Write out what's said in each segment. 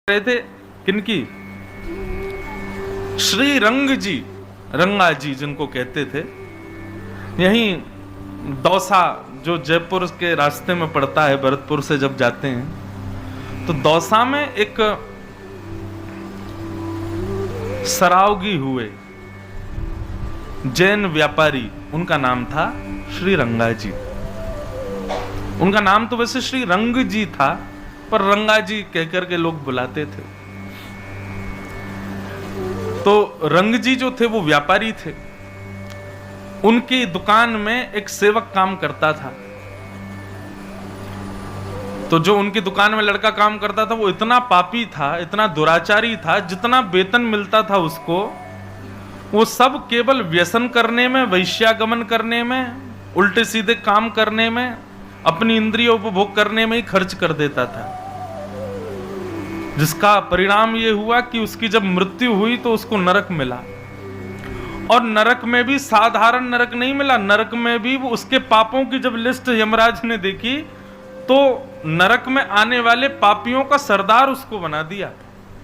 रहे थे किनकी? श्री रंग जी, रंगा जी जिनको कहते थे। यहीं दौसा जो जयपुर के रास्ते में पड़ता है, भरतपुर से जब जाते हैं तो दौसा में एक सरावगी हुए जैन व्यापारी, उनका नाम था श्री रंगा जी। उनका नाम तो वैसे श्री रंग जी था, पर रंगा जी कहकर के लोग बुलाते थे। तो रंग जी जो थे वो व्यापारी थे। उनकी दुकान में एक सेवक काम करता था। तो जो उनकी दुकान में लड़का काम करता था वो इतना पापी था, इतना दुराचारी था, जितना वेतन मिलता था उसको वो सब केवल व्यसन करने में, वैश्यागमन करने में, उल्टे सीधे काम करने में, अपनी इंद्रिय उपभोग करने में ही खर्च कर देता था। जिसका परिणाम ये हुआ कि उसकी जब मृत्यु हुई तो उसको नरक मिला। और नरक में भी साधारण नरक नहीं मिला, नरक में भी वो उसके पापों की जब लिस्ट यमराज ने देखी तो नरक में आने वाले पापियों का सरदार उसको बना दिया।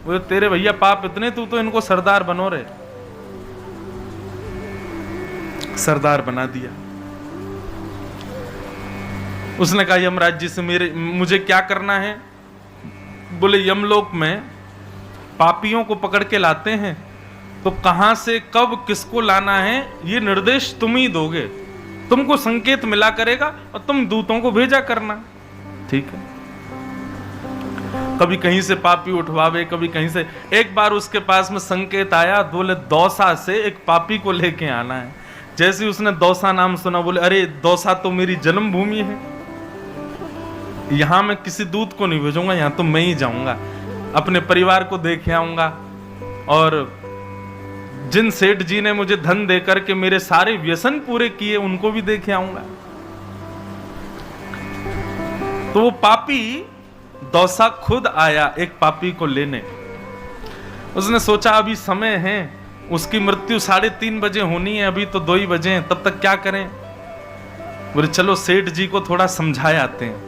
वो तेरे भैया पाप इतने, तू तो इनको सरदार बनो रे, सरदार बना दिया। उसने कहा यमराज जी से मुझे क्या करना है? बोले यमलोक में पापियों को पकड़ के लाते हैं, तो कहां से कब किसको लाना है ये निर्देश तुम ही दोगे। तुमको संकेत मिला करेगा और तुम दूतों को भेजा करना, ठीक है। कभी कहीं से पापी उठवावे, कभी कहीं से। एक बार उसके पास में संकेत आया, बोले दौसा से एक पापी को लेके आना है। जैसे उसने दौसा नाम सुना, बोले अरे दौसा तो मेरी जन्मभूमि है, यहां मैं किसी दूत को नहीं भेजूंगा, यहां तो मैं ही जाऊंगा, अपने परिवार को देख आऊंगा और जिन सेठ जी ने मुझे धन देकर के मेरे सारे व्यसन पूरे किए उनको भी देख आऊंगा। तो वो पापी दौसा खुद आया एक पापी को लेने। उसने सोचा अभी समय है, उसकी मृत्यु 3:30 बजे होनी है, अभी तो 2 ही बजे हैं, तब तक क्या करें। बोले चलो सेठ जी को थोड़ा समझाए आते हैं।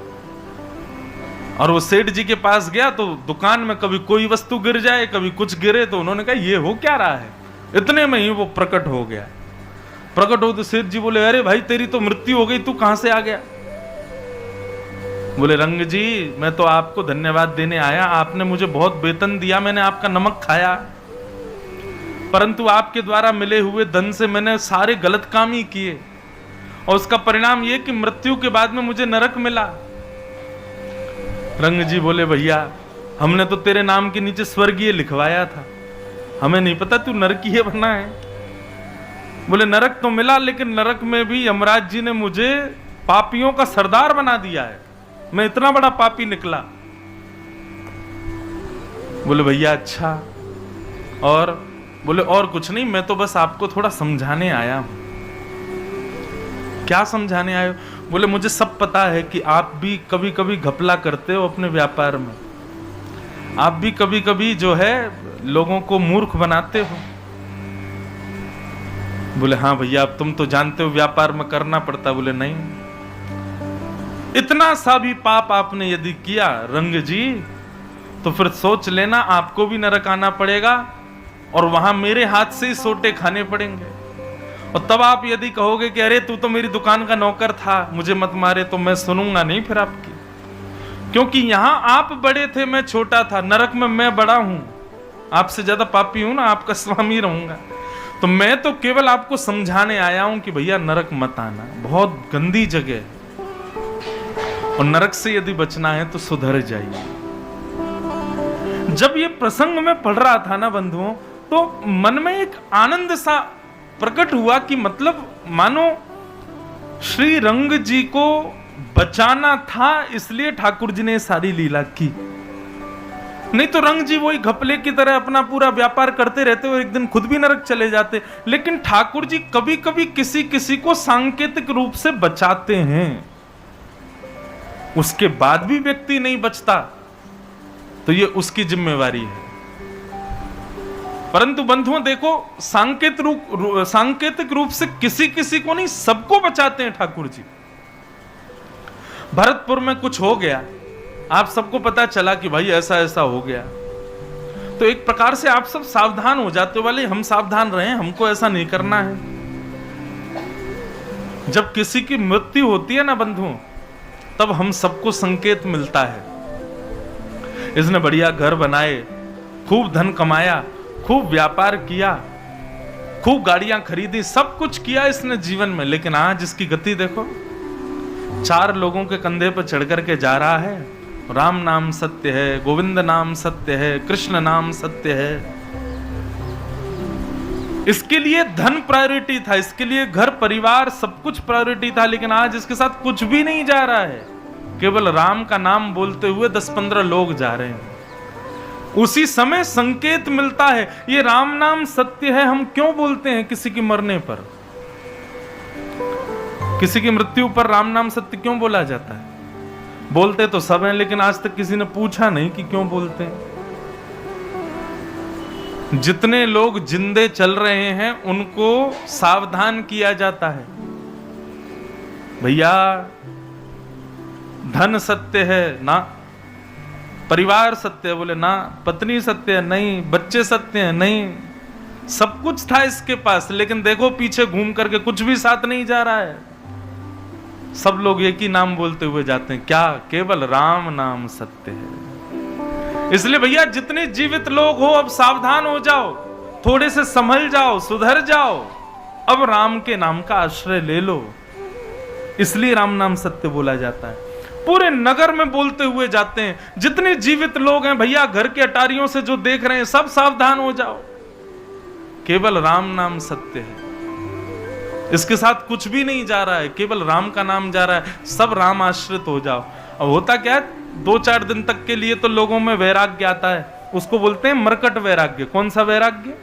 और वो सेठ जी के पास गया तो दुकान में कभी कोई वस्तु गिर जाए, कभी कुछ गिरे, तो उन्होंने कहा ये हो क्या रहा है। इतने में ही वो प्रकट हो गया। प्रकट हो तो सेठ जी बोले अरे भाई तेरी तो मृत्यु हो गई, तू कहां से आ गया? बोले रंग जी मैं तो आपको धन्यवाद देने आया, आपने मुझे बहुत वेतन दिया, मैंने आपका नमक खाया, परंतु आपके द्वारा मिले हुए धन से मैंने सारे गलत काम ही किए और उसका परिणाम ये कि मृत्यु के बाद में मुझे नरक मिला। रंग जी बोले भैया हमने तो तेरे नाम के नीचे स्वर्गीय लिखवाया था, हमें नहीं पता तू नरकीय बना है। बोले नरक तो मिला, लेकिन नरक में भी यमराज जी ने मुझे पापियों का सरदार बना दिया है, मैं इतना बड़ा पापी निकला। बोले भैया अच्छा, और बोले और कुछ नहीं, मैं तो बस आपको थोड़ा समझाने आया हूं। क्या समझाने आए हो? बोले मुझे सब पता है कि आप भी कभी कभी घपला करते हो अपने व्यापार में, आप भी कभी कभी जो है लोगों को मूर्ख बनाते हो। बोले हाँ भैया अब तुम तो जानते हो व्यापार में करना पड़ता। बोले नहीं, इतना सा भी पाप आपने यदि किया रंग जी तो फिर सोच लेना आपको भी नरक आना पड़ेगा और वहां मेरे हाथ से ही सोटे खाने पड़ेंगे। और तब आप यदि कहोगे कि अरे तू तो मेरी दुकान का नौकर था, मुझे मत मारे, तो मैं सुनूंगा नहीं फिर आपकी, क्योंकि यहां आप बड़े थे मैं छोटा था, नरक में मैं बड़ा हूं, आपसे ज्यादा पापी हूं ना, आपका स्वामी रहूंगा। तो मैं तो केवल आपको समझाने आया हूं कि भैया नरक मत आना, बहुत गंदी जगह है और नरक से यदि बचना है तो सुधर जाइए। जब ये प्रसंग में पढ़ रहा था ना बंधुओं, तो मन में एक आनंद सा प्रकट हुआ कि मतलब मानो श्री रंग जी को बचाना था, इसलिए ठाकुर जी ने सारी लीला की। नहीं तो रंग जी वही घपले की तरह अपना पूरा व्यापार करते रहते और एक दिन खुद भी नरक चले जाते। लेकिन ठाकुर जी कभी कभी किसी किसी को सांकेतिक रूप से बचाते हैं, उसके बाद भी व्यक्ति नहीं बचता तो ये उसकी जिम्मेवारी है। परंतु बंधुओं देखो, सांकेतिक रूप से किसी किसी को नहीं, सबको बचाते हैं ठाकुर जी। भरतपुर में कुछ हो गया, आप सबको पता चला कि भाई ऐसा ऐसा हो गया, तो एक प्रकार से आप सब सावधान हो जाते हो, वाले हम सावधान रहें, हमको ऐसा नहीं करना है। जब किसी की मृत्यु होती है ना बंधुओं, तब हम सबको संकेत मिलता है, इसने बढ़िया घर बनाए, खूब धन कमाया, खूब व्यापार किया, खूब गाड़ियां खरीदी, सब कुछ किया इसने जीवन में, लेकिन आज इसकी गति देखो, 4 लोगों के कंधे पर चढ़ करके जा रहा है। राम नाम सत्य है, गोविंद नाम सत्य है, कृष्ण नाम सत्य है। इसके लिए धन प्रायोरिटी था, इसके लिए घर परिवार सब कुछ प्रायोरिटी था, लेकिन आज इसके साथ कुछ भी नहीं जा रहा है। केवल राम का नाम बोलते हुए 10-15 लोग जा रहे हैं। उसी समय संकेत मिलता है, ये राम नाम सत्य है। हम क्यों बोलते हैं किसी की मरने पर, किसी की मृत्यु पर राम नाम सत्य क्यों बोला जाता है? बोलते तो सब हैं, लेकिन आज तक किसी ने पूछा नहीं कि क्यों बोलते हैं। जितने लोग जिंदे चल रहे हैं उनको सावधान किया जाता है, भैया धन सत्य है ना, परिवार सत्य है, बोले ना, पत्नी सत्य है नहीं, बच्चे सत्य है नहीं, सब कुछ था इसके पास, लेकिन देखो पीछे घूम करके कुछ भी साथ नहीं जा रहा है। सब लोग एक ही नाम बोलते हुए जाते हैं, क्या? केवल राम नाम सत्य है। इसलिए भैया जितने जीवित लोग हो, अब सावधान हो जाओ, थोड़े से संभल जाओ, सुधर जाओ, अब राम के नाम का आश्रय ले लो। इसलिए राम नाम सत्य बोला जाता है। पूरे नगर में बोलते हुए जाते हैं, जितने जीवित लोग हैं भैया, घर के अटारियों से जो देख रहे हैं, सब सावधान हो जाओ, केवल राम नाम सत्य है। इसके साथ कुछ भी नहीं जा रहा है, केवल राम का नाम जा रहा है, सब राम आश्रित हो जाओ। अब होता क्या है, 2-4 दिन तक के लिए तो लोगों में वैराग्य आता है, उसको बोलते हैं मरकट वैराग्य। कौन सा वैराग्य?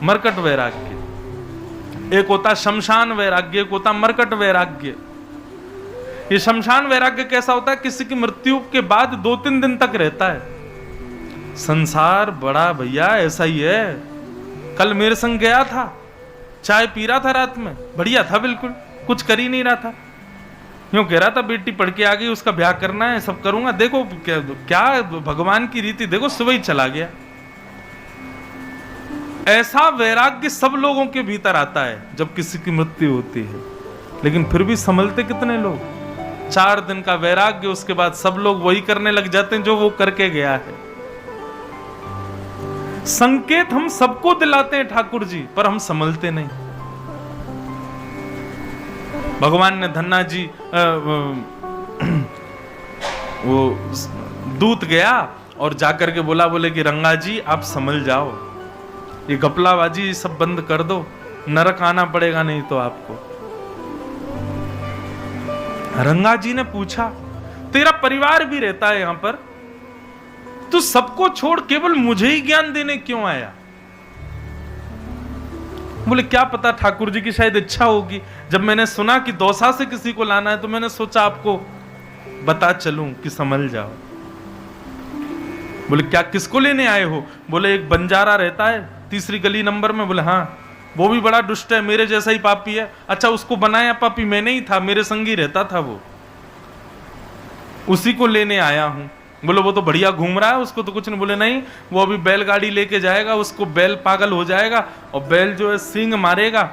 मरकट वैराग्य। एक होता शमशान वैराग्य, एक होता मरकट वैराग्य। ये शमशान वैराग्य कैसा होता है? किसी की मृत्यु के बाद 2-3 दिन तक रहता है। संसार बड़ा भैया ऐसा ही है। कल मेरे संग गया था, चाय पी रहा था रात में, बढ़िया था, बिल्कुल कुछ कर ही नहीं रहा था, यूं कह रहा था बेटी पढ़ के आ गई, उसका ब्याह करना है, सब करूंगा। देखो क्या भगवान की रीति, देखो सुबह ही चला गया। ऐसा वैराग्य सब लोगों के भीतर आता है जब किसी की मृत्यु होती है, लेकिन फिर भी संभलते कितने लोग? 4 दिन का वैराग्य, उसके बाद सब लोग वही करने लग जाते हैं जो वो करके गया है। संकेत हम सबको दिलाते हैं ठाकुर जी, पर हम संभलते नहीं। भगवान ने धन्ना जी वो दूत गया और जाकर के बोले कि रंगा जी आप संभल जाओ, ये गपलाबाजी सब बंद कर दो, नरक आना पड़ेगा नहीं तो आपको। रंगा जी ने पूछा, तेरा परिवार भी रहता है यहां पर, तू सबको छोड़ केवल मुझे ही ज्ञान देने क्यों आया? बोले क्या पता ठाकुर जी की शायद इच्छा होगी, जब मैंने सुना कि दौसा से किसी को लाना है तो मैंने सोचा आपको बता चलूं कि संभल जाओ। बोले क्या, किसको लेने आए हो? बोले एक बंजारा रहता है 3री गली नंबर में। बोले हाँ, वो भी बड़ा दुष्ट है, मेरे जैसा ही पापी है। अच्छा, उसको बनाया पापी मैंने ही था, मेरे संग ही रहता था वो, उसी को लेने आया हूं। बोलो वो तो बढ़िया घूम रहा है, उसको तो कुछ नहीं। बोले नहीं, वो अभी बैलगाड़ी लेके जाएगा, उसको बैल पागल हो जाएगा और बैल जो है सींग मारेगा,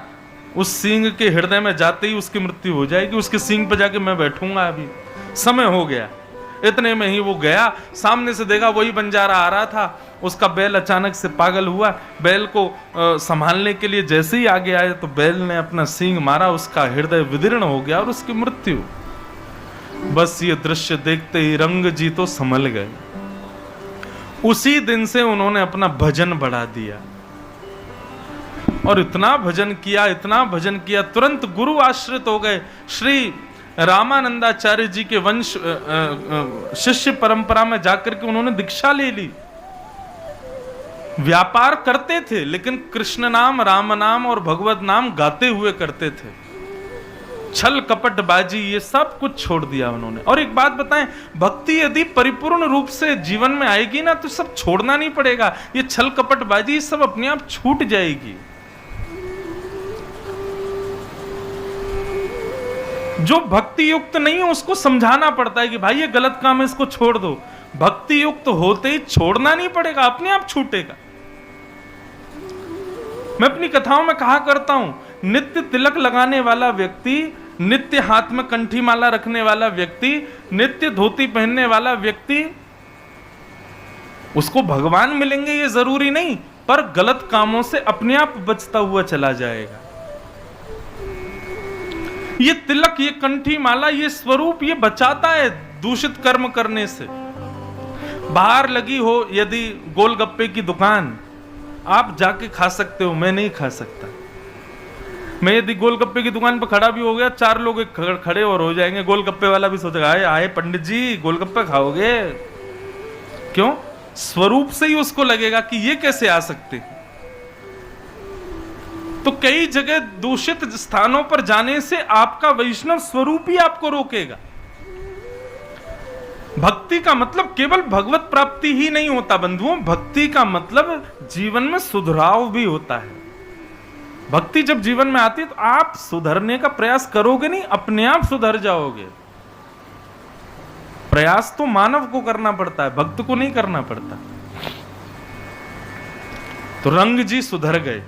उस सींग के हृदय में जाते ही उसकी मृत्यु हो जाएगी, उसके सींग पे जाके मैं बैठूंगा, अभी समय हो गया। इतने में ही वो गया, सामने से देखा वही बंजारा आ रहा था, उसका बैल अचानक से पागल हुआ। बैल को संभालने के लिए जैसे ही आगे आए तो बैल ने अपना सींग मारा, उसका हृदय विदीर्ण हो गया और उसकी मृत्यु। बस ये दृश्य देखते ही रंग जी तो संभल गए। उसी दिन से उन्होंने अपना भजन बढ़ा दिया और इतना भजन किया, इतना भजन किया, तुरंत गुरु आश्रित हो गए। श्री रामानंदाचार्य जी के वंश शिष्य परंपरा में जाकर के उन्होंने दीक्षा ले ली। व्यापार करते थे लेकिन कृष्ण नाम, राम नाम और भगवत नाम गाते हुए करते थे। छल कपट बाजी ये सब कुछ छोड़ दिया उन्होंने। और एक बात बताएं, भक्ति यदि परिपूर्ण रूप से जीवन में आएगी ना तो सब छोड़ना नहीं पड़ेगा। ये छल कपट बाजी सब अपने आप छूट जाएगी। जो भक्ति युक्त नहीं है उसको समझाना पड़ता है कि भाई ये गलत काम है, इसको छोड़ दो। भक्ति युक्त होते ही छोड़ना नहीं पड़ेगा, अपने आप छूटेगा। मैं अपनी कथाओं में कहा करता हूं, नित्य तिलक लगाने वाला व्यक्ति, नित्य हाथ में कंठी माला रखने वाला व्यक्ति, नित्य धोती पहनने वाला व्यक्ति, उसको भगवान मिलेंगे ये जरूरी नहीं, पर गलत कामों से अपने आप बचता हुआ चला जाएगा। ये तिलक, ये कंठी माला, ये स्वरूप, ये बचाता है दूषित कर्म करने से। बाहर लगी हो यदि गोलगप्पे की दुकान, आप जाके खा सकते हो, मैं नहीं खा सकता। मैं यदि गोलगप्पे की दुकान पर खड़ा भी हो गया, 4 लोग खड़े और हो जाएंगे, गोलगप्पे वाला भी सोचेगा आए आए पंडित जी गोलगप्पे खाओगे। क्यों? स्वरूप से ही उसको लगेगा कि ये कैसे आ सकते। तो कई जगह दूषित स्थानों पर जाने से आपका वैष्णव स्वरूप ही आपको रोकेगा। भक्ति का मतलब केवल भगवत प्राप्ति ही नहीं होता बंधुओं, भक्ति का मतलब जीवन में सुधराव भी होता है। भक्ति जब जीवन में आती है तो आप सुधरने का प्रयास करोगे नहीं, अपने आप सुधर जाओगे। प्रयास तो मानव को करना पड़ता है, भक्त को नहीं करना पड़ता। तो रंग जी सुधर गए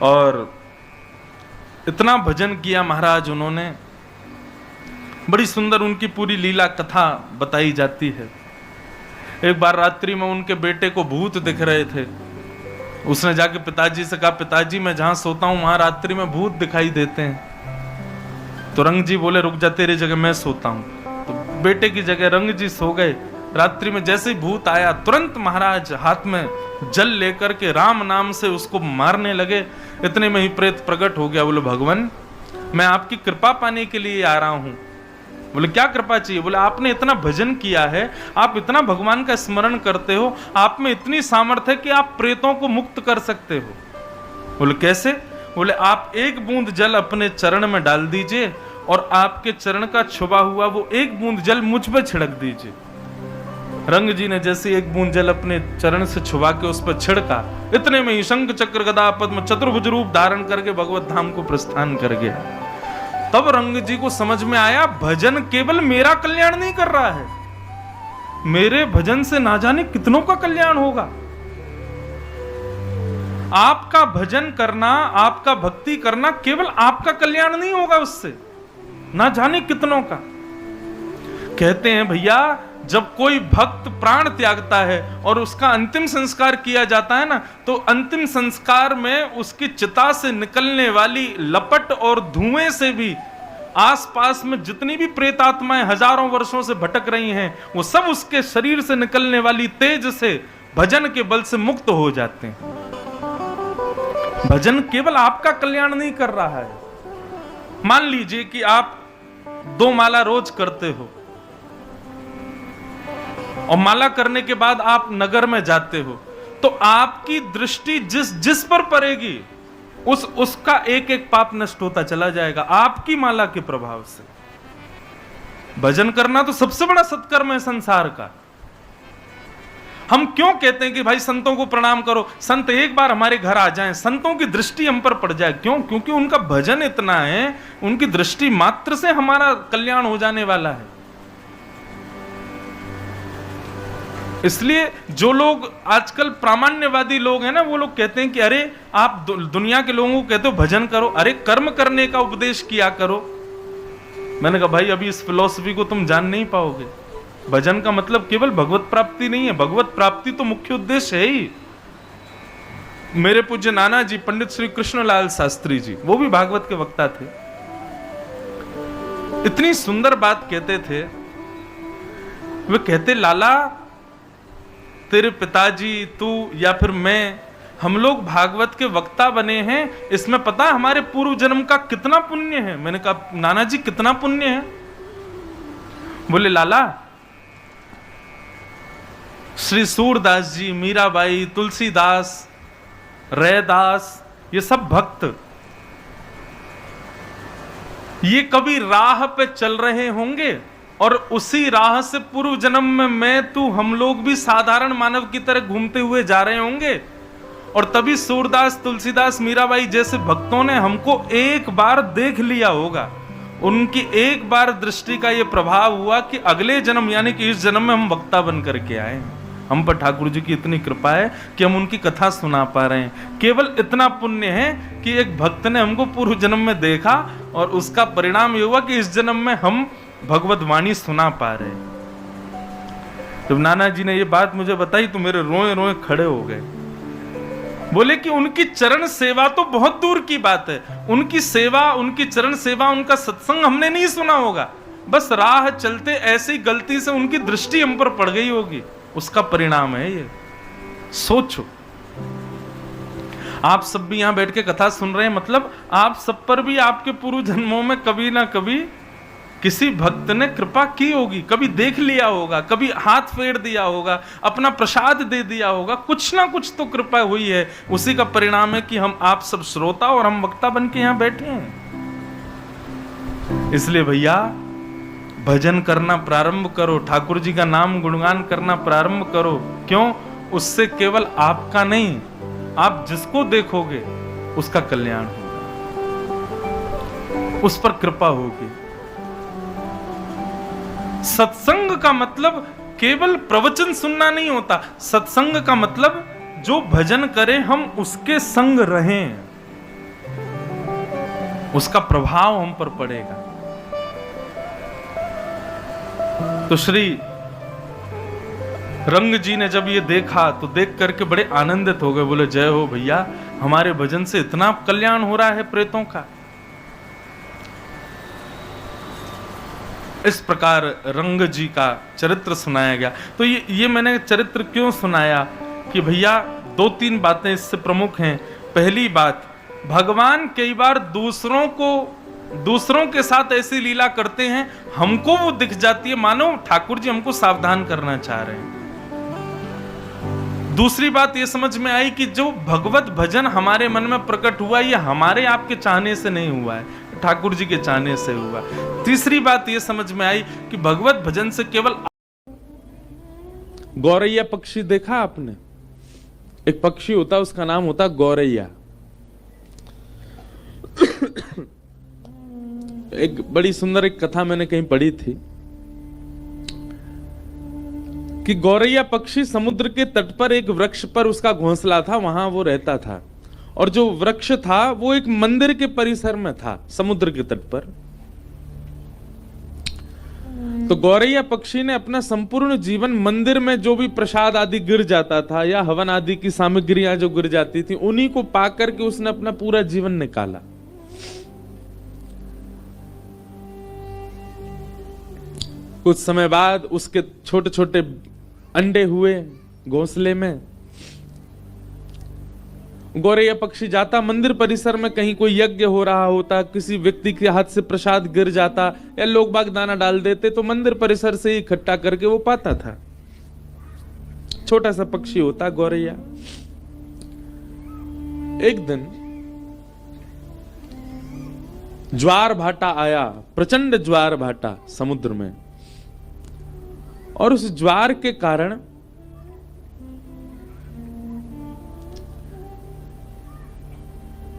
और इतना भजन किया महाराज उन्होंने। बड़ी सुंदर उनकी पूरी लीला कथा बताई जाती है। एक बार रात्रि में उनके बेटे को भूत दिख रहे थे। उसने जाके पिताजी से कहा, पिताजी मैं जहां सोता हूं वहां रात्रि में भूत दिखाई देते हैं। तो रंग जी बोले, रुक जा, तेरी जगह मैं सोता हूं। तो बेटे की जगह रंग जी सो गए। रात्रि में जैसे ही भूत आया, तुरंत महाराज हाथ में जल लेकर के राम नाम से उसको मारने लगे। इतने में ही प्रेत प्रकट हो गया। बोले, भगवान मैं आपकी कृपा पाने के लिए आ रहा हूं। बोले, क्या कृपा चाहिए? बोले, आपने इतना भजन किया है, आप इतना भगवान का स्मरण करते हो, आप में इतनी सामर्थ्य है कि आप प्रेतों को मुक्त कर सकते हो। बोले, कैसे? बोले, आप एक बूंद जल अपने चरण में डाल दीजिए और आपके चरण का छुपा हुआ वो एक बूंद जल मुझ पे छिड़क दीजिए। रंग जी ने जैसे एक बूंद जल अपने चरण से छुपा के उस पर छिड़का, इतने में ही शंख चक्र गदा पद्म चतुर्भुज रूप धारण करके भगवत धाम को प्रस्थान कर गया। तब रंग जी को समझ में आया, भजन केवल मेरा कल्याण नहीं कर रहा है, मेरे भजन से ना जाने कितनों का कल्याण होगा। आपका भजन करना, आपका भक्ति करना केवल आपका कल्याण नहीं होगा, उससे ना जाने कितनों का। कहते हैं भैया, जब कोई भक्त प्राण त्यागता है और उसका अंतिम संस्कार किया जाता है ना, तो अंतिम संस्कार में उसकी चिता से निकलने वाली लपट और धुएं से भी आसपास में जितनी भी प्रेतात्माएं हजारों वर्षों से भटक रही हैं, वो सब उसके शरीर से निकलने वाली तेज से, भजन के बल से मुक्त हो जाते हैं। भजन केवल आपका कल्याण नहीं कर रहा है। मान लीजिए कि आप 2 माला रोज करते हो और माला करने के बाद आप नगर में जाते हो, तो आपकी दृष्टि जिस पर पड़ेगी उसका एक एक पाप नष्ट होता चला जाएगा आपकी माला के प्रभाव से। भजन करना तो सबसे बड़ा सत्कर्म है संसार का। हम क्यों कहते हैं कि भाई संतों को प्रणाम करो, संत एक बार हमारे घर आ जाएं, संतों की दृष्टि हम पर पड़ जाए? क्यों? क्योंकि उनका भजन इतना है, उनकी दृष्टि मात्र से हमारा कल्याण हो जाने वाला है। इसलिए जो लोग आजकल प्रामाण्यवादी लोग हैं ना, वो लोग कहते हैं कि अरे आप दुनिया के लोगों को कहते हो भजन करो, अरे कर्म करने का उपदेश किया करो। मैंने कहा भाई अभी इस फिलॉसफी को तुम जान नहीं पाओगे। भजन का मतलब केवल भगवत प्राप्ति नहीं है, भगवत प्राप्ति तो मुख्य उद्देश्य है ही। मेरे पूज्य नाना जी पंडित श्री कृष्णलाल शास्त्री जी, वो भी भागवत के वक्ता थे, इतनी सुंदर बात कहते थे। वे कहते, लाला तेरे पिताजी, तू या फिर मैं, हम लोग भागवत के वक्ता बने हैं, इसमें पता हमारे पूर्व जन्म का कितना पुण्य है। मैंने कहा नाना जी कितना पुण्य है? बोले लाला श्री सूरदास जी, मीराबाई, तुलसीदास, रैदास, ये सब भक्त, ये कभी राह पे चल रहे होंगे और उसी राह से पूर्व जन्म में मैं, तू, हम लोग भी साधारण मानव की तरह घूमते हुए जा रहे होंगे, और तभी सूरदास, तुलसीदास, मीराबाई जैसे भक्तों ने हमको एक बार देख लिया होगा। उनकी एक बार दृष्टि का ये प्रभाव हुआ कि अगले जन्म यानी कि इस जन्म में हम वक्ता बन करके आए। हम पर ठाकुर जी की इतनी कृपा है कि हम उनकी कथा सुना पा रहे हैं। केवल इतना पुण्य है कि एक भक्त ने हमको पूर्व जन्म में देखा और उसका परिणाम ये हुआ कि इस जन्म में हम भगवत वाणी सुना पा रहे हैं। जब नाना जी ने ये बात मुझे बताई तो मेरे रोए रोए खड़े हो गए। बोले कि उनकी चरण सेवा तो बहुत दूर की बात है, उनकी सेवा, उनकी चरण सेवा, उनका सत्संग हमने नहीं सुना होगा, बस राह चलते ऐसी गलती से उनकी दृष्टि हम पर पड़ गई होगी, उसका परिणाम है ये। सोचो, आप सब भी यहां बैठ के कथा सुन रहे हैं, मतलब आप सब पर भी आपके पूर्व जन्मों में कभी ना कभी किसी भक्त ने कृपा की होगी, कभी देख लिया होगा, कभी हाथ फेर दिया होगा, अपना प्रसाद दे दिया होगा, कुछ ना कुछ तो कृपा हुई है। उसी का परिणाम है कि हम आप सब श्रोता और हम वक्ता बन के यहां बैठे हैं। इसलिए भैया भजन करना प्रारंभ करो, ठाकुर जी का नाम गुणगान करना प्रारंभ करो। क्यों? उससे केवल आपका नहीं, आप जिसको देखोगे उसका कल्याण होगा, उस पर कृपा होगी। सत्संग का मतलब केवल प्रवचन सुनना नहीं होता, सत्संग का मतलब जो भजन करे हम उसके संग रहें, उसका प्रभाव हम पर पड़ेगा। तो श्री रंग जी ने जब ये देखा तो देख करके बड़े आनंदित हो गए। बोले जय हो भैया, हमारे भजन से इतना कल्याण हो रहा है प्रेतों का। इस प्रकार रंग जी का चरित्र सुनाया गया। तो ये मैंने चरित्र क्यों सुनाया कि भैया दो तीन बातें इससे प्रमुख हैं। पहली बात, भगवान कई बार दूसरों के साथ ऐसी लीला करते हैं, हमको वो दिख जाती है, मानो ठाकुर जी हमको सावधान करना चाह रहे हैं। दूसरी बात ये समझ में आई कि जो भगवत भजन हमारे मन में प्रकट हुआ, ये हमारे आपके चाहने से नहीं हुआ है, ठाकुर जी के चाहने से हुआ। तीसरी बात ये समझ में आई कि भगवत भजन से केवल गौरैया पक्षी देखा आपने? एक पक्षी होता है, उसका नाम होता गौरैया। एक बड़ी सुंदर एक कथा मैंने कहीं पढ़ी थी कि गौरैया पक्षी समुद्र के तट पर एक वृक्ष पर उसका घोंसला था, वहां वो रहता था। और जो वृक्ष था वो एक मंदिर के परिसर में था, समुद्र के तट पर। तो गौरैया पक्षी ने अपना संपूर्ण जीवन मंदिर में जो भी प्रसाद आदि गिर जाता था या हवन आदि की सामग्रियां जो गिर जाती थी, उन्हीं को पाकर के उसने अपना पूरा जीवन निकाला। कुछ समय बाद उसके छोटे छोटे अंडे हुए घोंसले में। गौरैया पक्षी जाता मंदिर परिसर में, कहीं कोई यज्ञ हो रहा होता, किसी व्यक्ति के हाथ से प्रसाद गिर जाता या लोग बाग दाना डाल देते, तो मंदिर परिसर से इकट्ठा करके वो पाता था। छोटा सा पक्षी होता गौरैया। एक दिन ज्वार भाटा आया, प्रचंड ज्वार भाटा समुद्र में, और उस ज्वार के कारण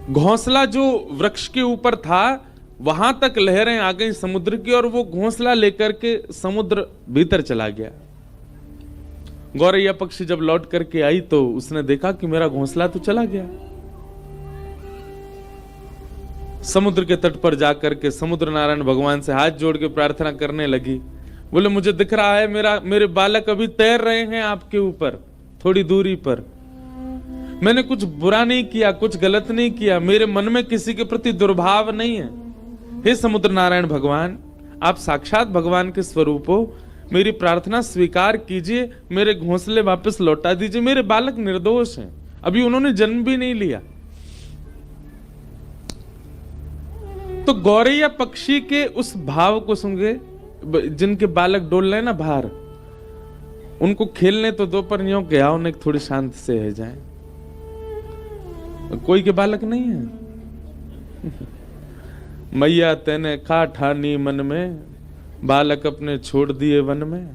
घोंसला जो वृक्ष के ऊपर था वहां तक लहरें आ गई समुद्र की, और वो घोंसला लेकर के समुद्र भीतर चला गया। गौरैया पक्षी जब लौट करके आई तो उसने देखा कि मेरा घोंसला तो चला गया। समुद्र के तट पर जाकर के समुद्र नारायण भगवान से हाथ जोड़ के प्रार्थना करने लगी। बोले मुझे दिख रहा है मेरे बालक अभी तैर रहे हैं आपके ऊपर थोड़ी दूरी पर। मैंने कुछ बुरा नहीं किया, कुछ गलत नहीं किया, मेरे मन में किसी के प्रति दुर्भाव नहीं है। हे समुद्र नारायण भगवान, आप साक्षात भगवान के स्वरूप हो, मेरी प्रार्थना स्वीकार कीजिए, मेरे घोंसले वापस लौटा दीजिए। मेरे बालक निर्दोष हैं, अभी उन्होंने जन्म भी नहीं लिया। तो गौरैया पक्षी के उस भाव को सुन, जिनके बालक डोल रहे ना बाहर, उनको खेलने तो दो, पर यूं के आओ उन्हें थोड़ी शांत से है जाए। कोई के बालक नहीं है। मैया तेने खा ठानी मन में, बालक अपने छोड़ दिए वन में।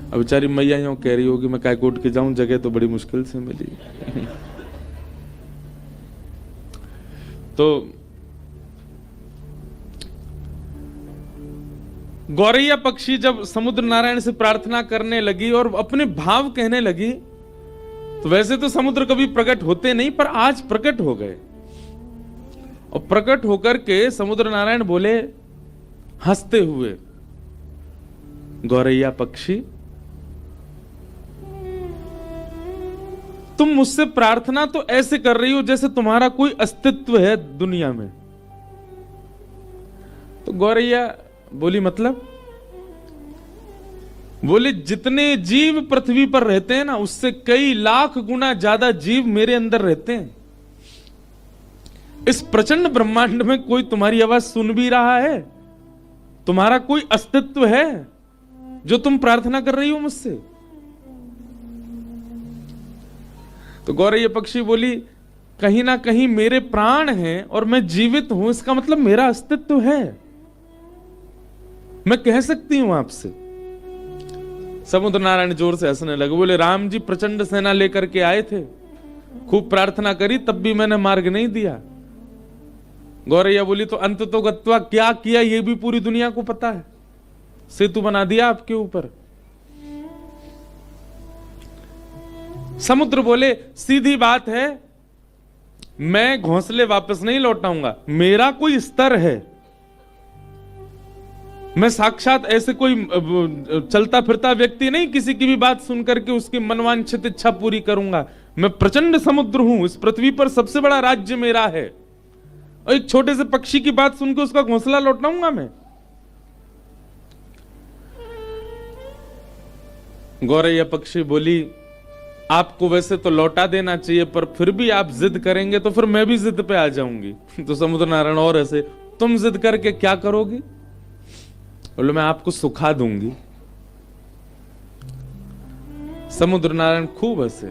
अब बेचारी मैया यूं कह रही होगी मैं काय कोट के जाऊं, जगह तो बड़ी मुश्किल से मिली। तो गौरैया पक्षी जब समुद्र नारायण से प्रार्थना करने लगी और अपने भाव कहने लगी, तो वैसे तो समुद्र कभी प्रकट होते नहीं, पर आज प्रकट हो गए। और प्रकट होकर के समुद्र नारायण बोले हंसते हुए, गौरैया पक्षी, तुम मुझसे प्रार्थना तो ऐसे कर रही हो जैसे तुम्हारा कोई अस्तित्व है दुनिया में। तो गौरैया बोली मतलब? बोले जितने जीव पृथ्वी पर रहते हैं ना, उससे कई लाख गुना ज्यादा जीव मेरे अंदर रहते हैं। इस प्रचंड ब्रह्मांड में कोई तुम्हारी आवाज सुन भी रहा है? तुम्हारा कोई अस्तित्व है जो तुम प्रार्थना कर रही हो मुझसे? तो गौरैया पक्षी बोली, कहीं ना कहीं मेरे प्राण हैं और मैं जीवित हूं, इसका मतलब मेरा अस्तित्व है, मैं कह सकती हूं आपसे। समुद्र नारायण जोर से हंसने लगे, बोले राम जी प्रचंड सेना लेकर के आए थे, खूब प्रार्थना करी, तब भी मैंने मार्ग नहीं दिया। गौरैया बोली, तो अंत तो गत्वा क्या किया ये भी पूरी दुनिया को पता है, सेतु बना दिया आपके ऊपर। समुद्र बोले, सीधी बात है, मैं घोंसले वापस नहीं लौटाऊंगा, मेरा कोई स्तर है, मैं साक्षात ऐसे कोई चलता फिरता व्यक्ति नहीं, किसी की भी बात सुनकर के उसकी मनवांछित इच्छा पूरी करूंगा। मैं प्रचंड समुद्र हूं, इस पृथ्वी पर सबसे बड़ा राज्य मेरा है, और एक छोटे से पक्षी की बात सुनकर उसका घोंसला लौटाऊंगा मैं? गौरैया पक्षी बोली, आपको वैसे तो लौटा देना चाहिए, पर फिर भी आप जिद करेंगे तो फिर मैं भी जिद पे आ जाऊंगी। तो समुद्र नारायण और ऐसे, तुम जिद करके क्या करोगी? बोले मैं आपको सुखा दूंगी। समुद्र नारायण खूब हंसे,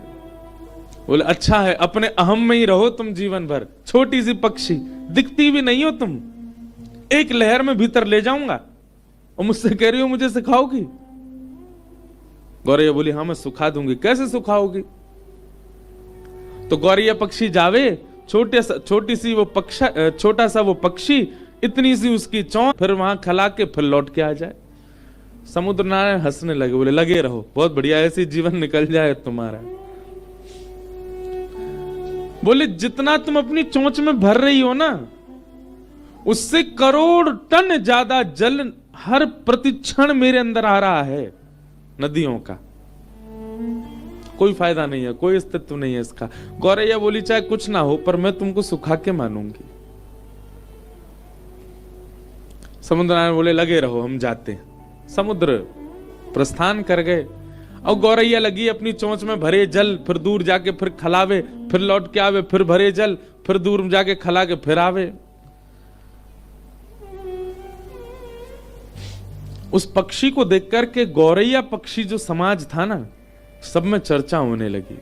बोले अच्छा है, अपने अहम में ही रहो तुम जीवन भर, छोटी सी पक्षी, दिखती भी नहीं हो तुम, एक लहर में भीतर ले जाऊंगा और मुझसे कह रही हो मुझे सिखाओगी? गौरैया बोली, हाँ मैं सुखा दूंगी। कैसे सुखाओगी? तो गौरैया पक्षी जावे, छोटी सी वो छोटा सा वो पक्षी, इतनी सी उसकी चोंच, फिर वहां खला के फिर लौट के आ जाए। समुद्र नारायण हंसने लगे, बोले लगे रहो, बहुत बढ़िया, ऐसी जीवन निकल जाए तुम्हारा। बोले जितना तुम अपनी चोंच में भर रही हो ना, उससे करोड़ टन ज्यादा जल हर प्रतिक्षण मेरे अंदर आ रहा है, नदियों का। कोई फायदा नहीं है, कोई अस्तित्व नहीं है इसका। गौरैया बोली, चाहे कुछ ना हो, पर मैं तुमको सुखा के मानूंगी। समुद्र नारायण बोले, लगे रहो, हम जाते हैं। समुद्र प्रस्थान कर गए, और गौरैया लगी अपनी चोंच में भरे जल, फिर दूर जाके फिर खलावे, फिर लौट के आवे, फिर भरे जल, फिर दूर जाके खला के फिर आवे। उस पक्षी को देख करके गौरैया पक्षी जो समाज था ना, सब में चर्चा होने लगी,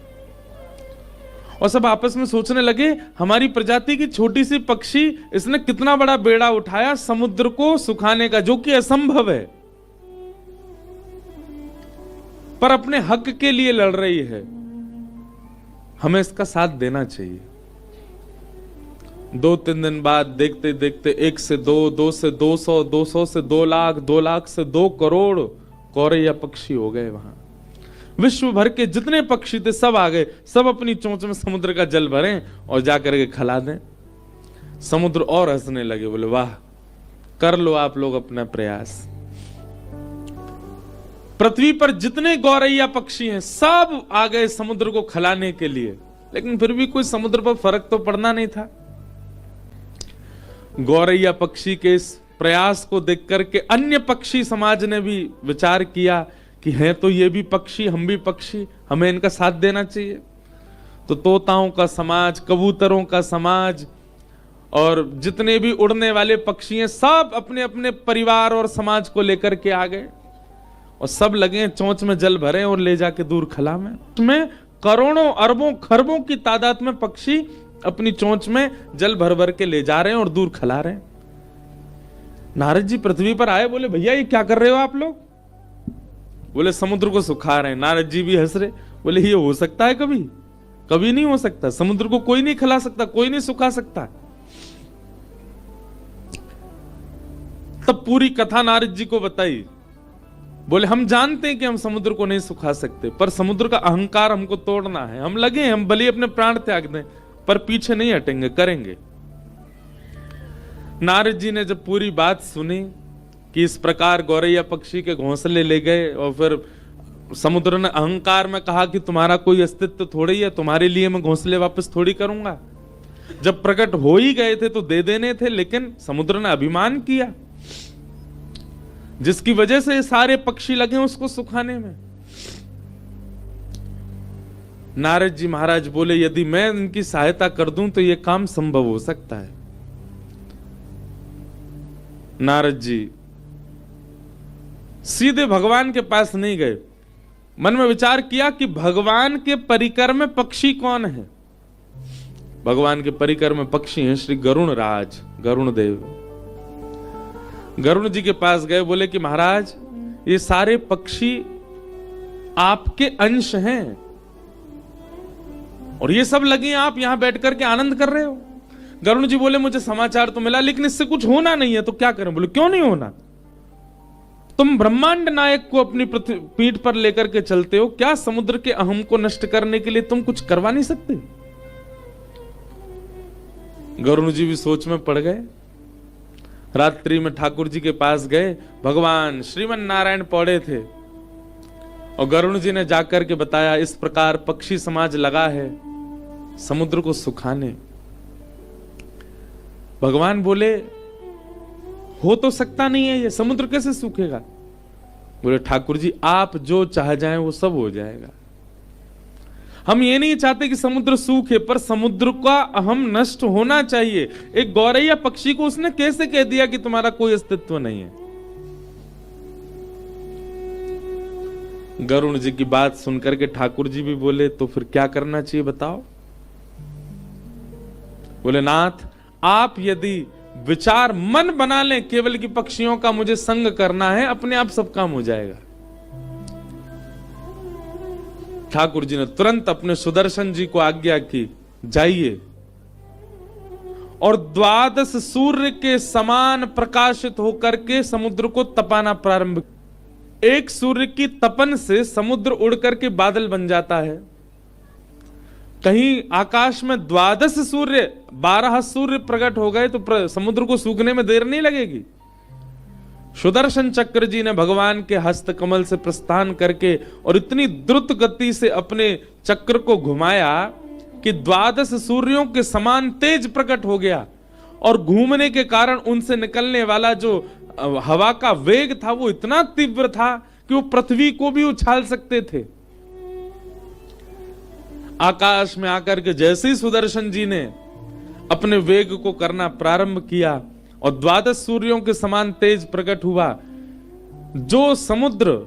और सब आपस में सोचने लगे, हमारी प्रजाति की छोटी सी पक्षी, इसने कितना बड़ा बेड़ा उठाया समुद्र को सुखाने का, जो कि असंभव है, पर अपने हक के लिए लड़ रही है, हमें इसका साथ देना चाहिए। 2-3 दिन बाद देखते देखते 1 से 2, 2 से 200, 200 से 2 लाख, 2 लाख से 2 करोड़ गौरैया पक्षी हो गए। वहां विश्व भर के जितने पक्षी थे सब आ गए, सब अपनी चोंच में समुद्र का जल भरें और जाकर के खिला दें। समुद्र और हंसने लगे, बोले वाह, कर लो आप लोग अपना प्रयास। पृथ्वी पर जितने गौरैया पक्षी हैं सब आ गए समुद्र को खिलाने के लिए, लेकिन फिर भी कोई समुद्र पर फर्क तो पड़ना नहीं था। गौरैया पक्षी के इस प्रयास को देख करके अन्य पक्षी समाज ने भी विचार किया कि हैं तो ये भी पक्षी, हम भी पक्षी, हमें इनका साथ देना चाहिए। तो तोताओं का समाज, कबूतरों का समाज और जितने भी उड़ने वाले पक्षी हैं सब अपने अपने परिवार और समाज को लेकर के आ गए, और सब लगे चोंच में जल भरे और ले जाके दूर खला में। उसमें करोड़ों अरबों खरबों की तादाद में पक्षी अपनी चोंच में जल भर भर के ले जा रहे हैं और दूर खिला रहे हैं। नारद जी पृथ्वी पर आए, बोले भैया ये क्या कर रहे हो आप लोग? बोले समुद्र को सुखा रहे हैं। नारद जी भी हंस रहे, बोले ये हो सकता है कभी? कभी नहीं हो सकता, समुद्र को कोई नहीं खिला सकता, कोई नहीं सुखा सकता। तब पूरी कथा नारद जी को बताई। बोले हम जानते हैं कि हम समुद्र को नहीं सुखा सकते, पर समुद्र का अहंकार हमको तोड़ना है। हम लगे, हम भले अपने प्राण त्याग दें, पर पीछे नहीं हटेंगे, करेंगे। नारद जी ने जब पूरी बात सुनी कि इस प्रकार गौरैया पक्षी के घोंसले ले गए और फिर समुद्र ने अहंकार में कहा कि तुम्हारा कोई अस्तित्व थोड़ी है, तुम्हारे लिए मैं घोंसले वापस थोड़ी करूंगा। जब प्रकट हो ही गए थे तो दे देने थे, लेकिन समुद्र ने अभिमान किया, जिसकी वजह से सारे पक्षी लगे उसको सुखाने में। नारद जी महाराज बोले यदि मैं इनकी सहायता कर दूं तो यह काम संभव हो सकता है। नारद जी सीधे भगवान के पास नहीं गए, मन में विचार किया कि भगवान के परिकर में पक्षी कौन है। भगवान के परिकर में पक्षी हैं श्री गरुण राज, गरुण देव। गरुण जी के पास गए, बोले कि महाराज ये सारे पक्षी आपके अंश हैं और ये सब लगे आप यहां बैठ करके आनंद कर रहे हो। गरुण जी बोले मुझे समाचार तो मिला, लेकिन इससे कुछ होना नहीं है, तो क्या करें। बोले क्यों नहीं होना, तुम ब्रह्मांड नायक को अपनी पीठ पर लेकर के चलते हो, क्या समुद्र के अहम को नष्ट करने के लिए तुम कुछ करवा नहीं सकते। गरुण जी भी सोच में पड़ गए। रात्रि में ठाकुर जी के पास गए, भगवान श्रीमन नारायण पौड़े थे और गरुण जी ने जाकर के बताया इस प्रकार पक्षी समाज लगा है समुद्र को सुखाने। भगवान बोले हो तो सकता नहीं है, ये समुद्र कैसे सूखेगा। बोले ठाकुर जी आप जो चाह जाएं वो सब हो जाएगा। हम ये नहीं चाहते कि समुद्र सूखे, पर समुद्र का अहम नष्ट होना चाहिए। एक गौरैया पक्षी को उसने कैसे कह दिया कि तुम्हारा कोई अस्तित्व नहीं है। गरुण जी की बात सुनकर के ठाकुर जी भी बोले तो फिर क्या करना चाहिए बताओ। बोले नाथ आप यदि विचार मन बना लें केवल कि पक्षियों का मुझे संग करना है, अपने आप सब काम हो जाएगा। ठाकुर जी ने तुरंत अपने सुदर्शन जी को आज्ञा की जाइए और 12 सूर्य के समान प्रकाशित होकर के समुद्र को तपाना प्रारंभ। एक सूर्य की तपन से समुद्र उड़ करके बादल बन जाता है। कहीं आकाश में 12 सूर्य 12 सूर्य प्रकट हो गए तो समुद्र को सूखने में देर नहीं लगेगी। सुदर्शन चक्र जी ने भगवान के हस्त कमल से प्रस्थान करके और इतनी द्रुत गति से अपने चक्र को घुमाया कि 12 सूर्यों के समान तेज प्रकट हो गया और घूमने के कारण उनसे निकलने वाला जो हवा का वेग था वो इतना तीव्र था कि वो पृथ्वी को भी उछाल सकते थे। आकाश में आकर के जैसे ही सुदर्शन जी ने अपने वेग को करना प्रारंभ किया और 12 सूर्यों के समान तेज प्रकट हुआ, जो समुद्र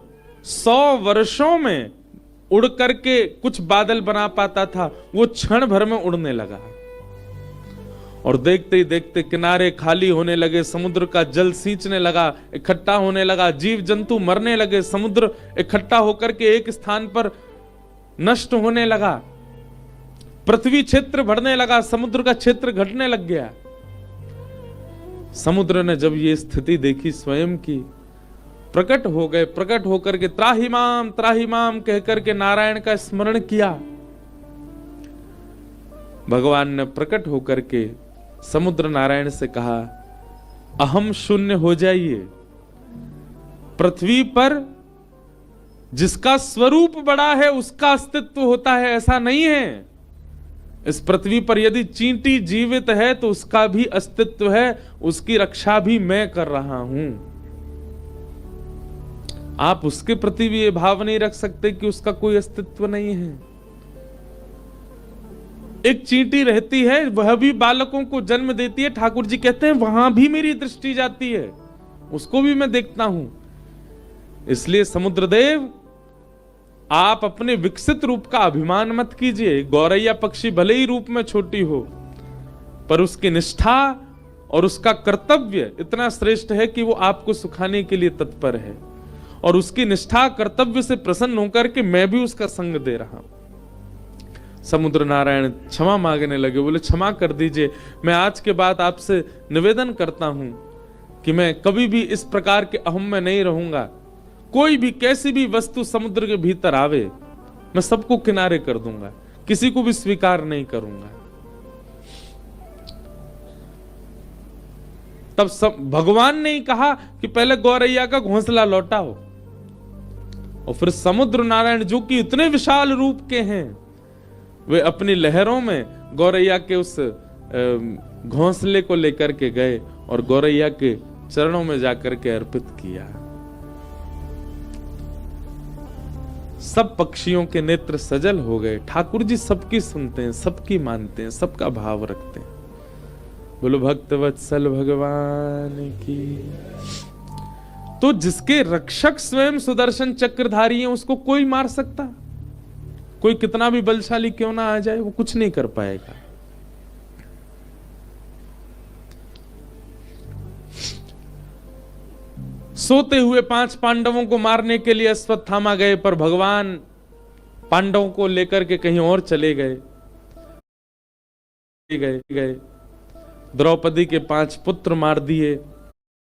100 वर्षों में उड़ करके कुछ बादल बना पाता था वो क्षण भर में उड़ने लगा। और देखते ही देखते किनारे खाली होने लगे, समुद्र का जल सींचने लगा, इकट्ठा होने लगा, जीव जंतु मरने लगे, समुद्र इकट्ठा होकर के एक स्थान पर नष्ट होने लगा, पृथ्वी क्षेत्र बढ़ने लगा, समुद्र का क्षेत्र घटने लग गया। समुद्र ने जब ये स्थिति देखी स्वयं की, प्रकट हो गए, प्रकट होकर के त्राहि माम कहकर के नारायण का स्मरण किया। भगवान ने प्रकट होकर के समुद्र नारायण से कहा अहम शून्य हो जाइए। पृथ्वी पर जिसका स्वरूप बड़ा है उसका अस्तित्व होता है, ऐसा नहीं है। इस पृथ्वी पर यदि चींटी जीवित है तो उसका भी अस्तित्व है, उसकी रक्षा भी मैं कर रहा हूं। आप उसके प्रति भी ये भाव नहीं रख सकते कि उसका कोई अस्तित्व नहीं है। एक चींटी रहती है, वह भी बालकों को जन्म देती है, ठाकुर जी कहते हैं वहां भी मेरी दृष्टि जाती है, उसको भी मैं देखता हूं। इसलिए समुद्रदेव आप अपने विकसित रूप का अभिमान मत कीजिए। गौरैया पक्षी भले ही रूप में छोटी हो, पर उसकी निष्ठा और उसका कर्तव्य इतना श्रेष्ठ है कि वो आपको सुखाने के लिए तत्पर है, और उसकी निष्ठा कर्तव्य से प्रसन्न होकर के मैं भी उसका संग दे रहा हूं। समुद्र नारायण क्षमा मांगने लगे, बोले क्षमा कर दीजिए, मैं आज के बाद आपसे निवेदन करता हूं कि मैं कभी भी इस प्रकार के अहम में नहीं रहूंगा। कोई भी कैसी भी वस्तु समुद्र के भीतर आवे, मैं सबको किनारे कर दूंगा, किसी को भी स्वीकार नहीं करूंगा। तब सब भगवान ने ही कहा कि पहले गौरैया का घोंसला लौटाओ, और फिर समुद्र नारायण जो कि इतने विशाल रूप के हैं, वे अपनी लहरों में गौरैया के उस घोंसले को लेकर के गए और गौरैया के चरणों में जाकर के अर्पित किया। सब पक्षियों के नेत्र सजल हो गए। ठाकुर जी सबकी सुनते हैं, सबकी मानते हैं, सबका भाव रखते हैं। बोलो भक्त वत्सल भगवान की। तो जिसके रक्षक स्वयं सुदर्शन चक्रधारी हैं, उसको कोई मार सकता? कोई कितना भी बलशाली क्यों ना आ जाए, वो कुछ नहीं कर पाएगा। सोते हुए 5 पांडवों को मारने के लिए अश्वत्थामा गए, पर भगवान पांडवों को लेकर के कहीं और चले गए। द्रौपदी के 5 पुत्र मार दिए।